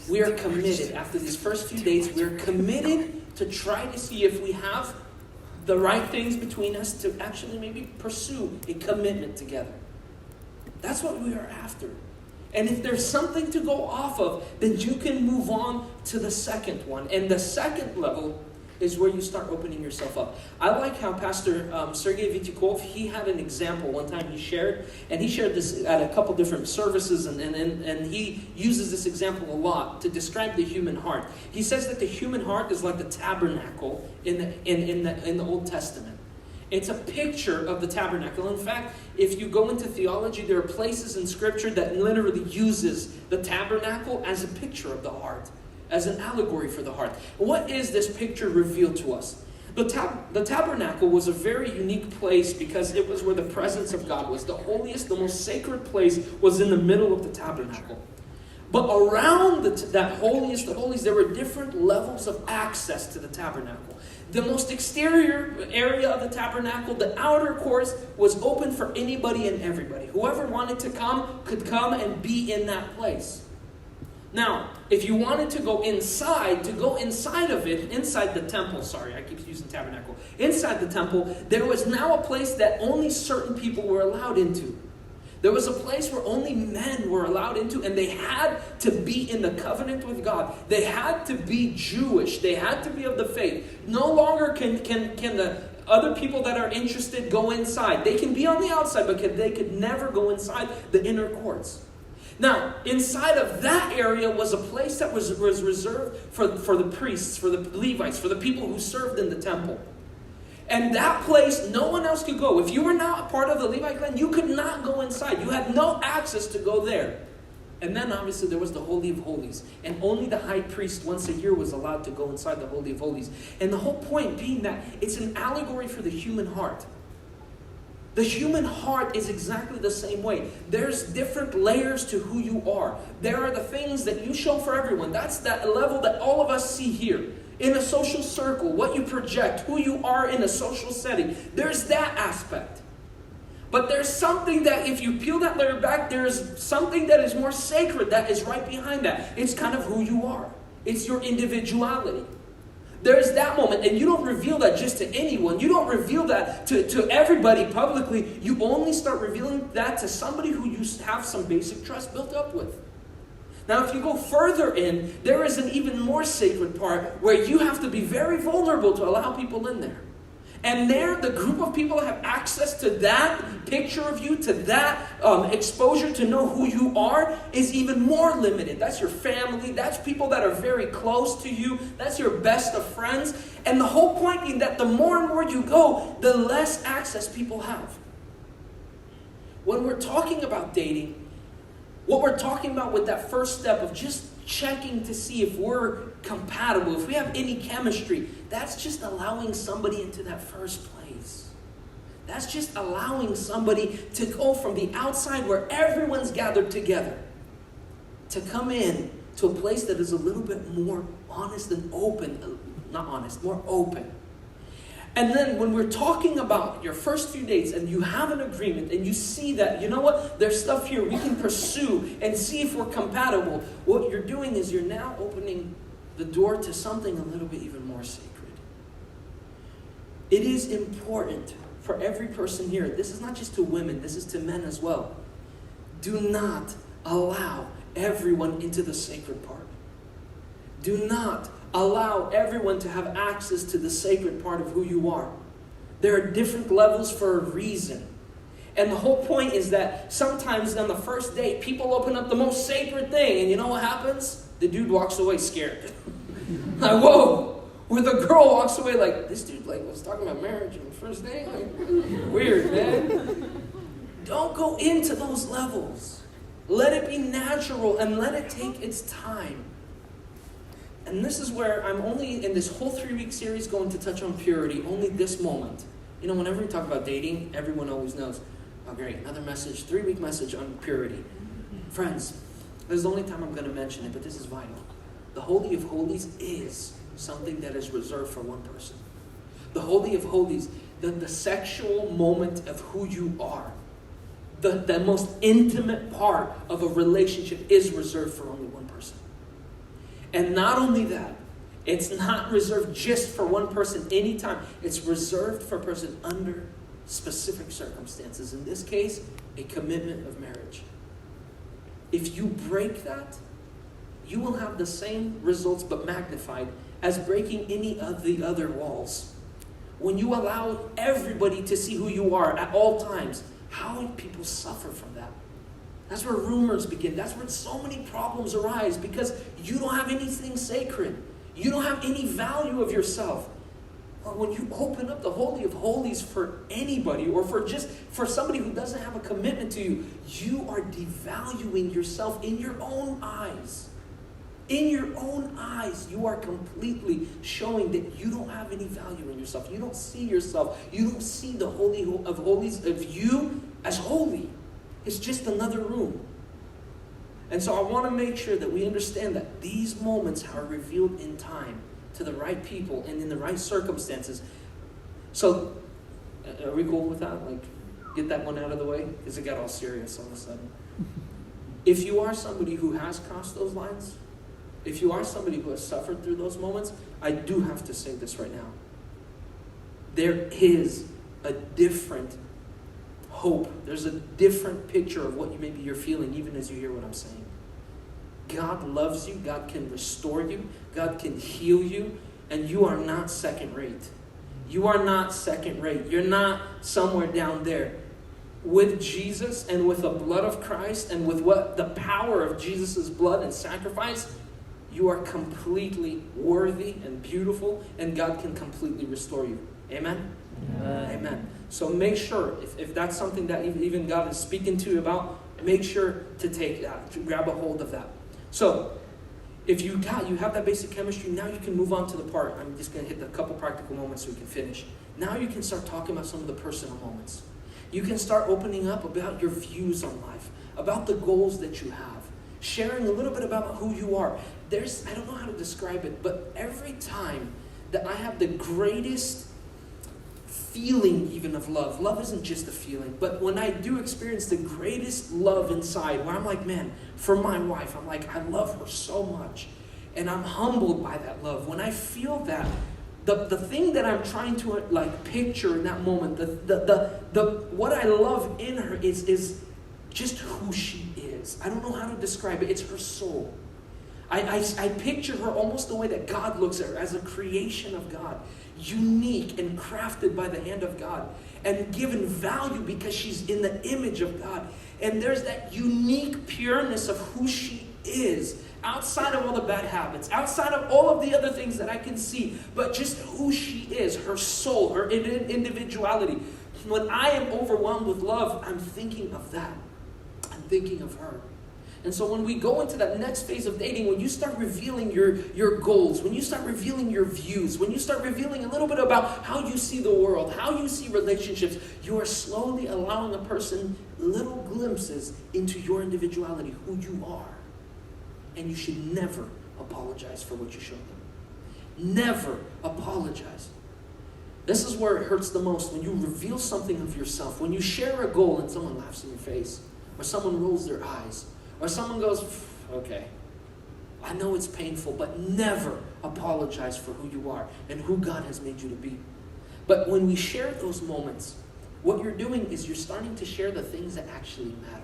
Speaker 1: We are committed. After these first few dates, we're committed to try to see if we have the right things between us to actually maybe pursue a commitment together. That's what we are after. And if there's something to go off of, then you can move on to the second one. And the second level is where you start opening yourself up. I like how Pastor Sergei Vityukov, he had an example one time he shared this at a couple different services, and he uses this example a lot to describe the human heart. He says that the human heart is like the tabernacle in the Old Testament. It's a picture of the tabernacle. In fact, if you go into theology, there are places in Scripture that literally uses the tabernacle as a picture of the heart, as an allegory for the heart. What is this picture revealed to us? The tabernacle was a very unique place because it was where the presence of God was. The holiest, the most sacred place was in the middle of the tabernacle. But around that holiest of holies, there were different levels of access to the tabernacle. The most exterior area of the tabernacle, the outer courts, was open for anybody and everybody. Whoever wanted to come could come and be in that place. Now, if you wanted to go inside of it, inside the temple, sorry, I keep using tabernacle, inside the temple, there was now a place that only certain people were allowed into. There was a place where only men were allowed into, and they had to be in the covenant with God. They had to be Jewish. They had to be of the faith. No longer can the other people that are interested go inside. They can be on the outside, but they could never go inside the inner courts. Now, inside of that area was a place that was reserved for the priests, for the Levites, for the people who served in the temple. And that place, no one else could go. If you were not part of the Levite clan, you could not go inside. You had no access to go there. And then obviously there was the Holy of Holies. And only the high priest once a year was allowed to go inside the Holy of Holies. And the whole point being that it's an allegory for the human heart. The human heart is exactly the same way. There's different layers to who you are. There are the things that you show for everyone. That's that level that all of us see here. In a social circle, what you project, who you are in a social setting. There's that aspect. But there's something that if you peel that layer back, there's something that is more sacred that is right behind that. It's kind of who you are. It's your individuality. There's that moment, and you don't reveal that just to anyone. You don't reveal that to everybody publicly. You only start revealing that to somebody who you have some basic trust built up with. Now, if you go further in, there is an even more sacred part where you have to be very vulnerable to allow people in there. And there, the group of people that have access to that picture of you, to that exposure to know who you are, is even more limited. That's your family. That's people that are very close to you. That's your best of friends. And the whole point being that the more and more you go, the less access people have. When we're talking about dating, what we're talking about with that first step of just checking to see if we're compatible, if we have any chemistry, that's just allowing somebody into that first place. That's just allowing somebody to go from the outside where everyone's gathered together to come in to a place that is a little bit more honest and open. Not honest, more open. And then when we're talking about your first few dates and you have an agreement and you see that, you know what, there's stuff here we can pursue and see if we're compatible, what you're doing is you're now opening the door to something a little bit even more sacred. It is important for every person here. This is not just to women, this is to men as well. Do not allow everyone into the sacred part. Do not allow everyone to have access to the sacred part of who you are. There are different levels for a reason. And the whole point is that sometimes on the first date, people open up the most sacred thing. And you know what happens? The dude walks away scared. Like, whoa. Or the girl walks away like, this dude was talking about marriage on the first date? Like, weird, man. Don't go into those levels. Let it be natural and let it take its time. And this is where I'm only, in this whole 3-week series, going to touch on purity, only this moment. You know, whenever we talk about dating, everyone always knows, oh great, another message, 3-week message on purity. Friends, this is the only time I'm going to mention it, but this is vital. The Holy of Holies is something that is reserved for one person. The Holy of Holies, the sexual moment of who you are, the most intimate part of a relationship is reserved for only one person. And not only that, it's not reserved just for one person anytime. It's reserved for a person under specific circumstances. In this case, a commitment of marriage. If you break that, you will have the same results but magnified as breaking any of the other walls. When you allow everybody to see who you are at all times, how do people suffer from that? That's where rumors begin. That's where so many problems arise because you don't have anything sacred. You don't have any value of yourself. Well, when you open up the Holy of Holies for anybody or for somebody who doesn't have a commitment to you, you are devaluing yourself in your own eyes. In your own eyes, you are completely showing that you don't have any value in yourself. You don't see yourself. You don't see the Holy of Holies of you as holy. It's just another room. And so I want to make sure that we understand that these moments are revealed in time to the right people and in the right circumstances. So, are we cool with that? Like, get that one out of the way? Because it got all serious all of a sudden. If you are somebody who has crossed those lines, if you are somebody who has suffered through those moments, I do have to say this right now. There is a different hope. There's a different picture of what maybe you're feeling even as you hear what I'm saying. God loves you. God can restore you. God can heal you. And you are not second rate. You are not second rate. You're not somewhere down there. With Jesus and with the blood of Christ and with what the power of Jesus' blood and sacrifice, you are completely worthy and beautiful, and God can completely restore you. Amen?
Speaker 2: Amen.
Speaker 1: Amen. So make sure, if that's something that even God is speaking to you about, make sure to take that, to grab a hold of that. So, if you have that basic chemistry, now you can move on to the part. I'm just going to hit a couple practical moments so we can finish. Now you can start talking about some of the personal moments. You can start opening up about your views on life, about the goals that you have, sharing a little bit about who you are. I don't know how to describe it, but every time that I have the greatest feeling even of love isn't just a feeling, but when I do experience the greatest love inside, where I'm like, man, for my wife, I'm like, I love her so much, and I'm humbled by that love. When I feel that, the thing that I'm trying to like picture in that moment, the what I love in her is just who she is. is. I don't know how to describe it. It's her soul. I picture her almost the way that God looks at her, as a creation of God, unique and crafted by the hand of God, and given value because she's in the image of God. And there's that unique pureness of who she is, outside of all the bad habits, outside of all of the other things that I can see, but just who she is, her soul, her individuality. When I am overwhelmed with love, I'm thinking of that. I'm thinking of her. And so when we go into that next phase of dating, when you start revealing your goals, when you start revealing your views, when you start revealing a little bit about how you see the world, how you see relationships, you are slowly allowing a person little glimpses into your individuality, who you are. And you should never apologize for what you showed them. Never apologize. This is where it hurts the most, when you reveal something of yourself, when you share a goal and someone laughs in your face, or someone rolls their eyes, or someone goes, okay, I know it's painful, but never apologize for who you are and who God has made you to be. But when we share those moments, what you're doing is you're starting to share the things that actually matter.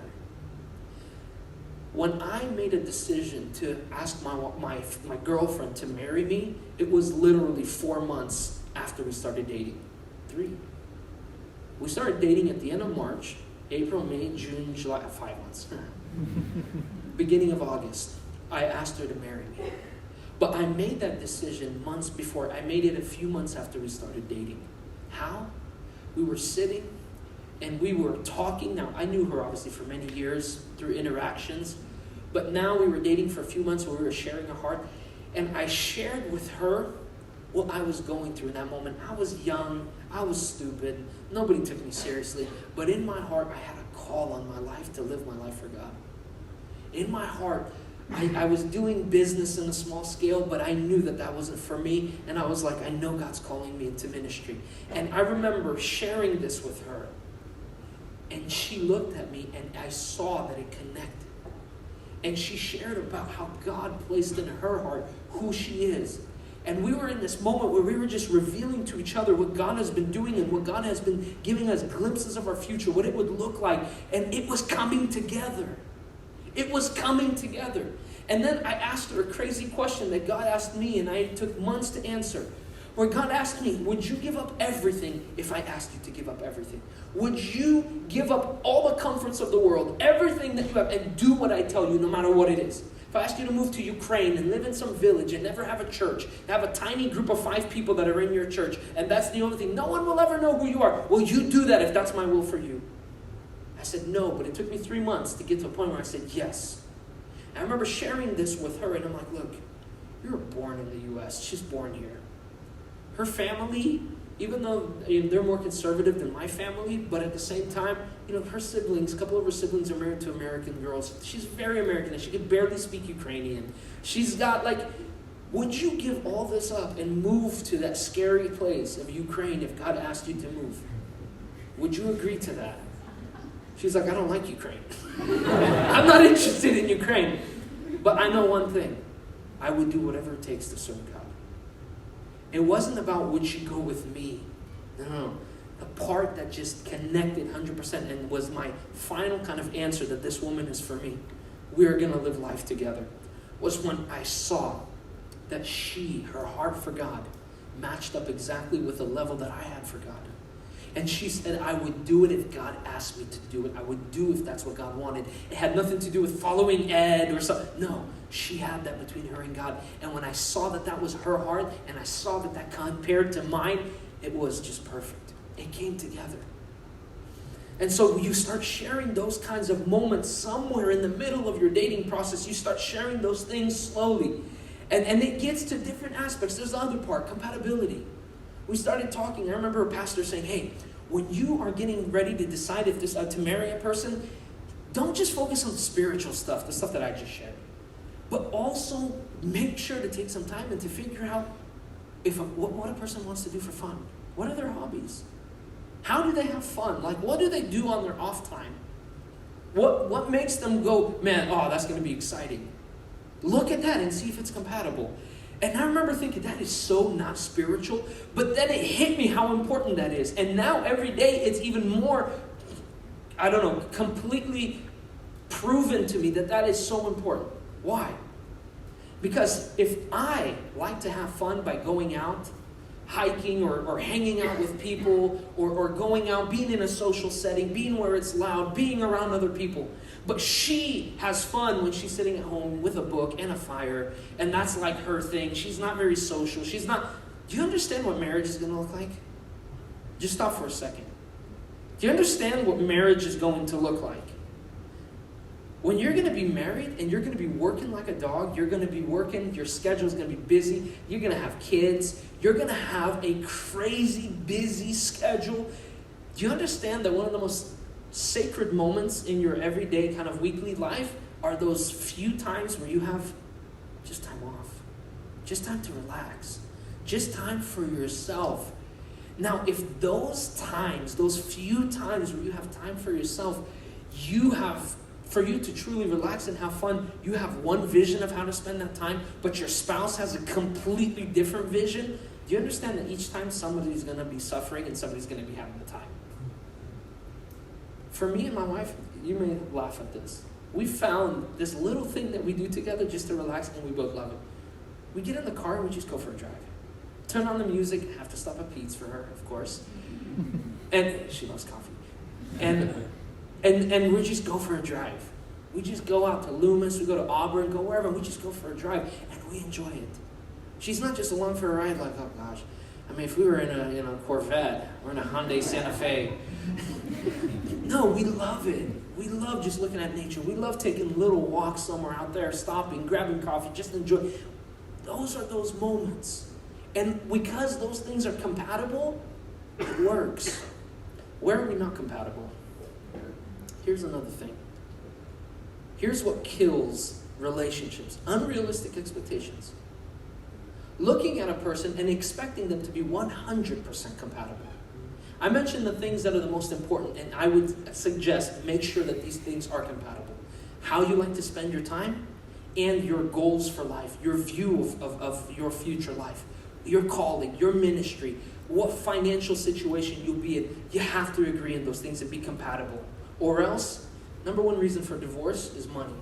Speaker 1: When I made a decision to ask my girlfriend to marry me, it was literally 4 months after we started dating. 3. We started dating at the end of March, April, May, June, July, 5 months. Beginning of August, I asked her to marry me. But I made that decision months before. I made it a few months after we started dating. How? We were sitting and we were talking. Now, I knew her obviously for many years through interactions, but now we were dating for a few months where we were sharing our heart. And I shared with her what I was going through in that moment. I was young, I was stupid, nobody took me seriously, but in my heart, I had a call on my life to live my life for God. In my heart, I was doing business in a small scale, but I knew that that wasn't for me, and I was like, I know God's calling me into ministry. And I remember sharing this with her, and she looked at me, and I saw that it connected. And she shared about how God placed in her heart who she is. And we were in this moment where we were just revealing to each other what God has been doing and what God has been giving us glimpses of our future, what it would look like. And it was coming together. It was coming together. And then I asked her a crazy question that God asked me, and I took months to answer. Where God asked me, would you give up everything if I asked you to give up everything? Would you give up all the comforts of the world, everything that you have, and do what I tell you, no matter what it is? If I asked you to move to Ukraine and live in some village and never have a church, have a tiny group of 5 people that are in your church, and that's the only thing, no one will ever know who you are. Will you do that if that's my will for you? I said no, but it took me 3 months to get to a point where I said yes. And I remember sharing this with her, and I'm like, look, you were born in the U.S. She's born here. Her family, even though they're more conservative than my family, but at the same time, her siblings, a couple of her siblings are married to American girls. She's very American, and she can barely speak Ukrainian. She's got would you give all this up and move to that scary place of Ukraine if God asked you to move? Would you agree to that? She's like, I don't like Ukraine. I'm not interested in Ukraine. But I know one thing. I would do whatever it takes to serve God. It wasn't about would she go with me. No. The part that just connected 100% and was my final kind of answer that this woman is for me. We're going to live life together. Was when I saw that her heart for God, matched up exactly with the level that I had for God. And she said, I would do it if God asked me to do it. I would do if that's what God wanted. It had nothing to do with following Ed or something. No, she had that between her and God. And when I saw that that was her heart, and I saw that that compared to mine, it was just perfect. It came together. And so you start sharing those kinds of moments somewhere in the middle of your dating process. You start sharing those things slowly. And it gets to different aspects. There's the other part, compatibility. We started talking. I remember a pastor saying, hey, when you are getting ready to decide if to marry a person, don't just focus on the spiritual stuff, the stuff that I just shared. But also make sure to take some time and to figure out what a person wants to do for fun. What are their hobbies? How do they have fun? What do they do on their off time? What makes them go, man, that's going to be exciting. Look at that and see if it's compatible. And I remember thinking, that is so not spiritual. But then it hit me how important that is. And now every day it's even more, completely proven to me that that is so important. Why? Because if I like to have fun by going out, hiking or hanging out with people or going out, being in a social setting, being where it's loud, being around other people, but she has fun when she's sitting at home with a book and a fire, and that's like her thing. She's not very social. She's not... Do you understand what marriage is going to look like? Just stop for a second. Do you understand what marriage is going to look like? When you're going to be married and you're going to be working like a dog, you're going to be working, your schedule's going to be busy, you're going to have kids, you're going to have a crazy busy schedule. Do you understand that one of the most sacred moments in your everyday kind of weekly life are those few times where you have just time off, just time to relax, just time for yourself? Now, if those times, those few times where you have time for yourself, for you to truly relax and have fun, you have one vision of how to spend that time, but your spouse has a completely different vision, do you understand that each time somebody's going to be suffering and somebody's going to be having the time? For me and my wife, you may laugh at this. We found this little thing that we do together just to relax, and we both love it. We get in the car and we just go for a drive. Turn on the music, have to stop at Pete's for her, of course. And she loves coffee. And we just go for a drive. We just go out to Loomis, we go to Auburn, go wherever, we just go for a drive, and we enjoy it. She's not just along for a ride like, oh gosh, I mean, if we were in a Corvette or in a Hyundai Santa Fe. No, we love it. We love just looking at nature. We love taking little walks somewhere out there, stopping, grabbing coffee, just enjoy. Those are those moments. And because those things are compatible, it works. Where are we not compatible? Here's another thing. Here's what kills relationships. Unrealistic expectations. Looking at a person and expecting them to be 100% compatible. I mentioned the things that are the most important, and I would suggest make sure that these things are compatible. How you like to spend your time and your goals for life, your view of your future life, your calling, your ministry, what financial situation you'll be in. You have to agree on those things and be compatible. Or else, number one reason for divorce is money.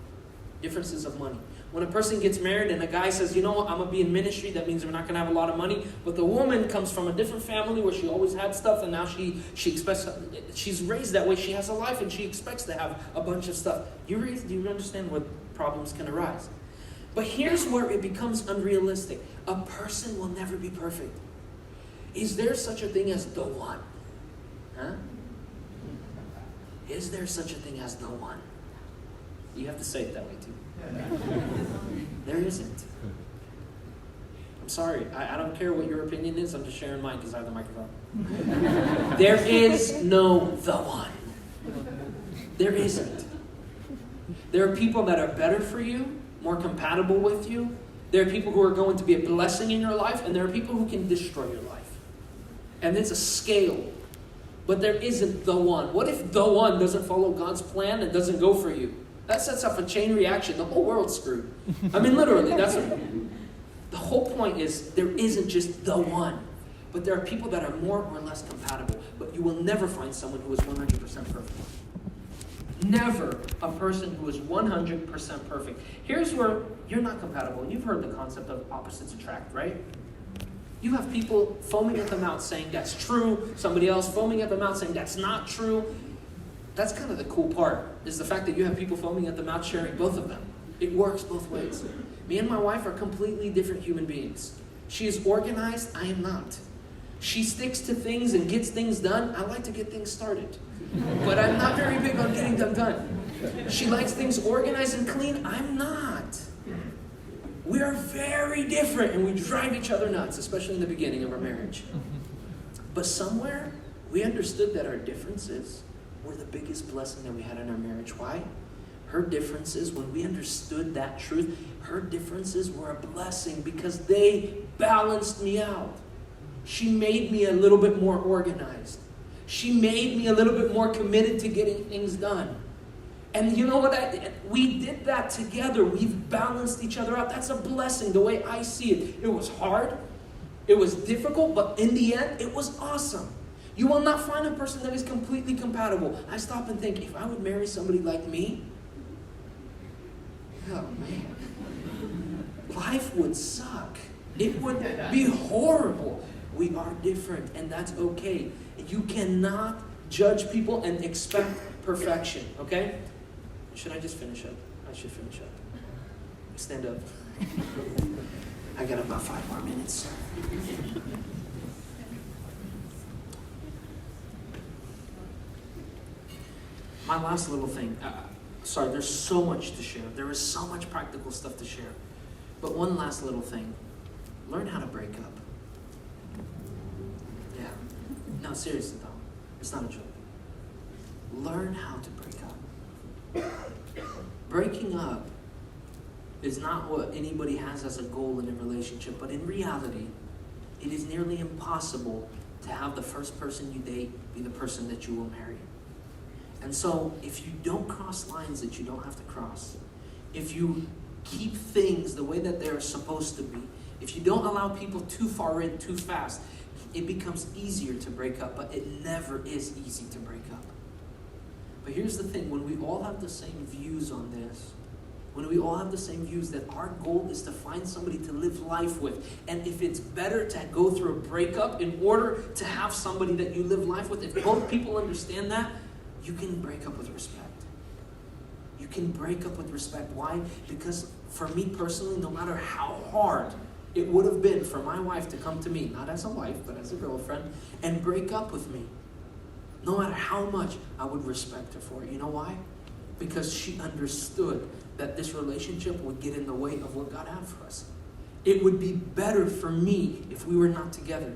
Speaker 1: Differences of money. When a person gets married and a guy says, you know what, I'm going to be in ministry, that means we're not going to have a lot of money. But the woman comes from a different family where she always had stuff, and now she expects, she's raised that way, she has a life, and she expects to have a bunch of stuff. Do you understand what problems can arise? But here's where it becomes unrealistic. A person will never be perfect. Is there such a thing as the one? Huh? Is there such a thing as the one? You have to say it that way too. There isn't. I'm sorry. I don't care what your opinion is. I'm just sharing mine because I have the microphone. There is no the one. There isn't. There are people that are better for you, more compatible with you. There are people who are going to be a blessing in your life, and there are people who can destroy your life. And it's a scale. But there isn't the one. What if the one doesn't follow God's plan and doesn't go for you? That sets off a chain reaction. The whole world's screwed. I mean, literally, that's what... The whole point is there isn't just the one. But there are people that are more or less compatible. But you will never find someone who is 100% perfect. Never a person who is 100% perfect. Here's where you're not compatible. And you've heard the concept of opposites attract, right? You have people foaming at the mouth saying that's true. Somebody else foaming at the mouth saying that's not true. That's kind of the cool part, is the fact that you have people foaming at the mouth sharing both of them. It works both ways. Me and my wife are completely different human beings. She is organized, I am not. She sticks to things and gets things done. I like to get things started. But I'm not very big on getting them done. She likes things organized and clean. I'm not. We are very different, and we drive each other nuts, especially in the beginning of our marriage. But somewhere, we understood that our differences were the biggest blessing that we had in our marriage. Why? Her differences, when we understood that truth, her differences were a blessing because they balanced me out. She made me a little bit more organized. She made me a little bit more committed to getting things done. And you know what? We did that together. We've balanced each other out. That's a blessing, the way I see it. It was hard. It was difficult, but in the end, it was awesome. You will not find a person that is completely compatible. I stop and think, if I would marry somebody like me, Oh man. Life would suck. It would be horrible. We are different, and that's okay. You cannot judge people and expect perfection, okay? Should I just finish up? I should finish up. Stand up. I got about 5 more minutes. My last little thing. Sorry, there's so much to share. There is so much practical stuff to share. But one last little thing. Learn how to break up. Yeah. No, seriously though. It's not a joke. Learn how to break up. Breaking up is not what anybody has as a goal in a relationship, but in reality, it is nearly impossible to have the first person you date be the person that you will marry. And so, if you don't cross lines that you don't have to cross, if you keep things the way that they're supposed to be, if you don't allow people too far in too fast, it becomes easier to break up, but it never is easy to break up. But here's the thing, when we all have the same views on this, when we all have the same views that our goal is to find somebody to live life with, and if it's better to go through a breakup in order to have somebody that you live life with, if both people understand that, you can break up with respect. You can break up with respect. Why? Because for me personally, no matter how hard it would have been for my wife to come to me, not as a wife, but as a girlfriend, and break up with me, no matter how much I would respect her for it. You know why? Because she understood that this relationship would get in the way of what God had for us. It would be better for me if we were not together.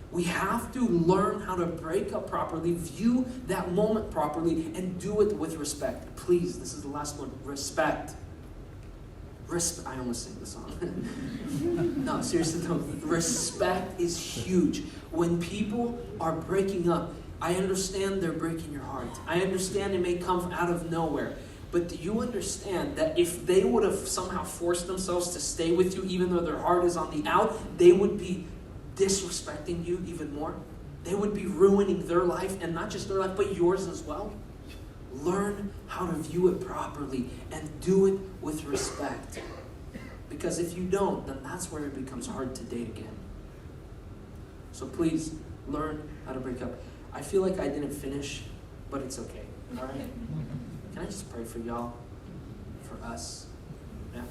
Speaker 1: We have to learn how to break up properly, view that moment properly, and do it with respect. Please, this is the last one. Respect. I almost sing the song. No, seriously, no. Respect is huge. When people are breaking up, I understand they're breaking your heart. I understand it may come out of nowhere. But do you understand that if they would have somehow forced themselves to stay with you, even though their heart is on the out, they would be disrespecting you even more? They would be ruining their life, and not just their life, but yours as well. Learn how to view it properly and do it with respect. Because if you don't, then that's where it becomes hard to date again. So please, learn how to break up. I feel like I didn't finish, but it's okay. All right? Can I just pray for y'all? For us? Yeah?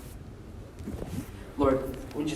Speaker 1: Lord, we just